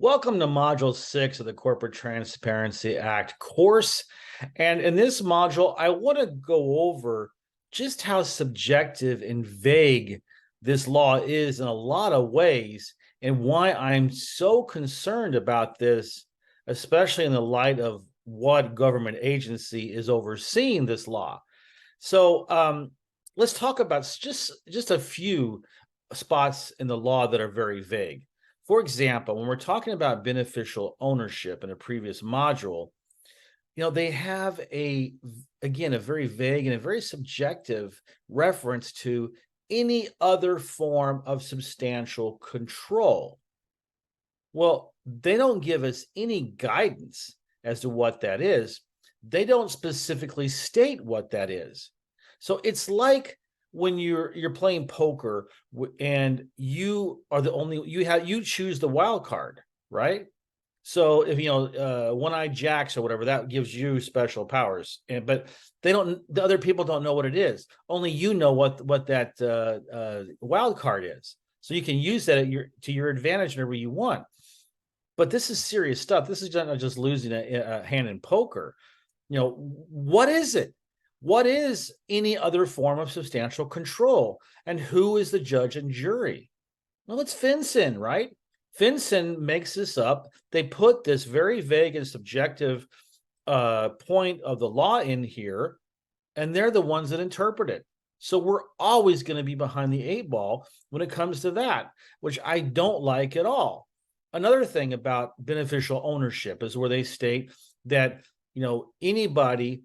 Welcome to Module 6 of the Corporate Transparency Act course. And in this module, I want to go over just how subjective and vague this law is in a lot of ways and why I'm so concerned about this, especially in the light of what government agency is overseeing this law. So let's talk about just a few spots in the law that are very vague. For example, when we're talking about beneficial ownership in a previous module, they have a very vague and a very subjective reference to any other form of substantial control. Well, they don't give us any guidance as to what that is. They don't specifically state what that is. So it's like when you're playing poker and you are the only you choose the wild card, right? So if one-eyed jacks or whatever, that gives you special powers, but the other people don't know what it is. Only you know what that wild card is, so you can use that to your advantage whenever you want. But this is serious stuff. This is not just losing a hand in poker. What is it? What is any other form of substantial control? And who is the judge and jury? Well, it's FinCEN, right? FinCEN makes this up. They put this very vague and subjective point of the law in here, and they're the ones that interpret it. So we're always going to be behind the eight ball when it comes to that, which I don't like at all. Another thing about beneficial ownership is where they state that, anybody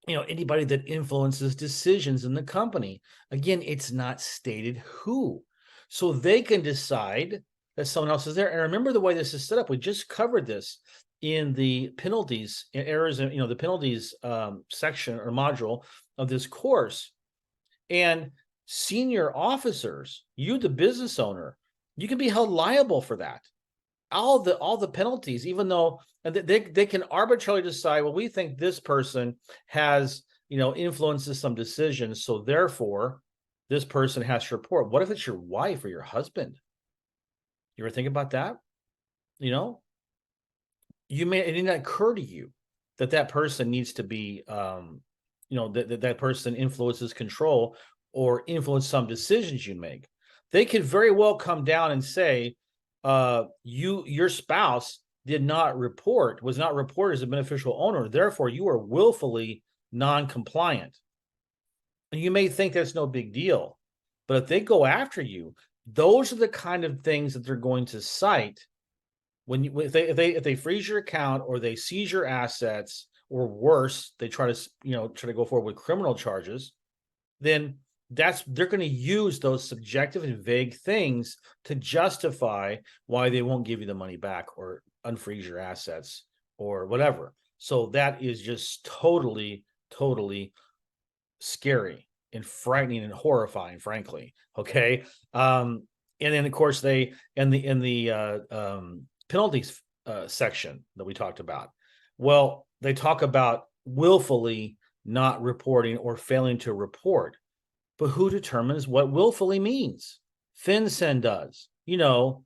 that influences decisions in the company. Again, it's not stated who. So they can decide that someone else is there. And remember the way this is set up. We just covered this in the penalties, in errors, the penalties section or module of this course. And senior officers, you, the business owner, you can be held liable for that. All the penalties, even though they can arbitrarily decide, well, we think this person has, influences some decisions, so therefore this person has to report. What if it's your wife or your husband? You ever think about that? It did not occur to you that person needs to be, that person influences control or influence some decisions you make. They could very well come down and say, your spouse was not reported as a beneficial owner, therefore you are willfully non-compliant. And you may think that's no big deal, but if they go after you, those are the kind of things that they're going to cite if they freeze your account or they seize your assets, or worse, they try to go forward with criminal charges. Then they're going to use those subjective and vague things to justify why they won't give you the money back or unfreeze your assets or whatever. So that is just totally scary and frightening and horrifying, frankly. Okay. And then of course in the penalties section that we talked about, well, they talk about willfully not reporting or failing to report. But who determines what willfully means? FinCEN does. The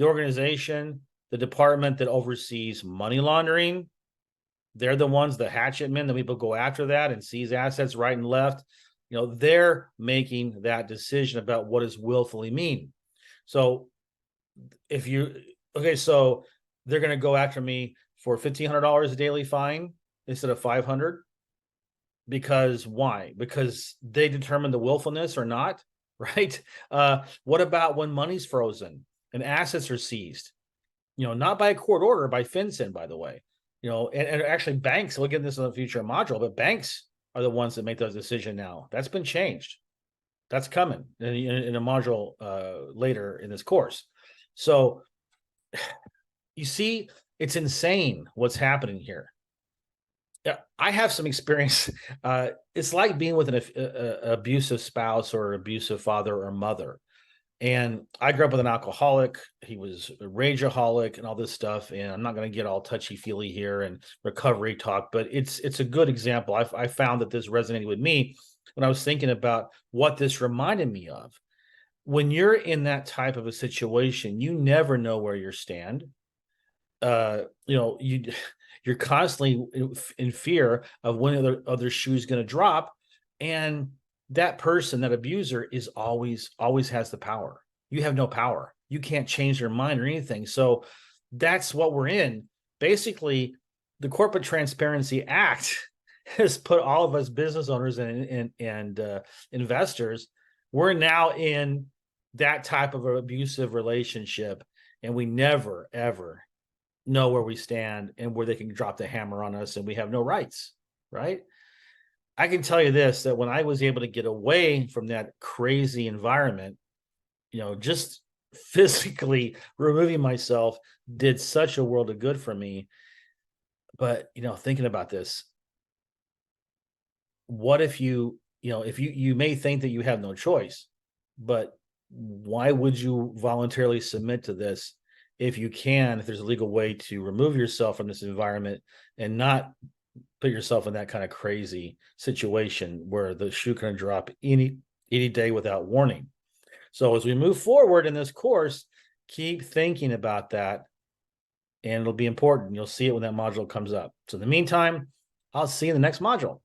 organization, the department that oversees money laundering, they're the ones, the hatchet men, that people go after that and seize assets right and left. They're making that decision about what does willfully mean. So so they're going to go after me for $1,500 a daily fine instead of $500. Because why? Because they determine the willfulness or not, right? What about when money's frozen and assets are seized? Not by a court order, by FinCEN, by the way. And actually banks, we'll get into this in the future module, but banks are the ones that make those decisions now. That's been changed. That's coming in a module later in this course. So you see, it's insane what's happening here. Yeah, I have some experience. It's like being with an abusive spouse or abusive father or mother. And I grew up with an alcoholic. He was a rageaholic and all this stuff. And I'm not going to get all touchy-feely here and recovery talk, but it's a good example. I found that this resonated with me when I was thinking about what this reminded me of. when you're in that type of a situation, you never know where you stand. You're constantly in fear of when other shoe's going to drop, and that person, that abuser, is always has the power. You have no power. You can't change their mind or anything. So that's what we're in. Basically, the Corporate Transparency Act has put all of us business owners and investors, we're now in that type of abusive relationship, and we never ever know where we stand and where they can drop the hammer on us, and we have no rights, right? I can tell you this, that when I was able to get away from that crazy environment, just physically removing myself did such a world of good for me. But, thinking about this, what if if you may think that you have no choice, but why would you voluntarily submit to this if there's a legal way to remove yourself from this environment and not put yourself in that kind of crazy situation where the shoe can drop any day without warning? So as we move forward in this course, keep thinking about that, and it'll be important. You'll see it when that module comes up. So in the meantime, I'll see you in the next module.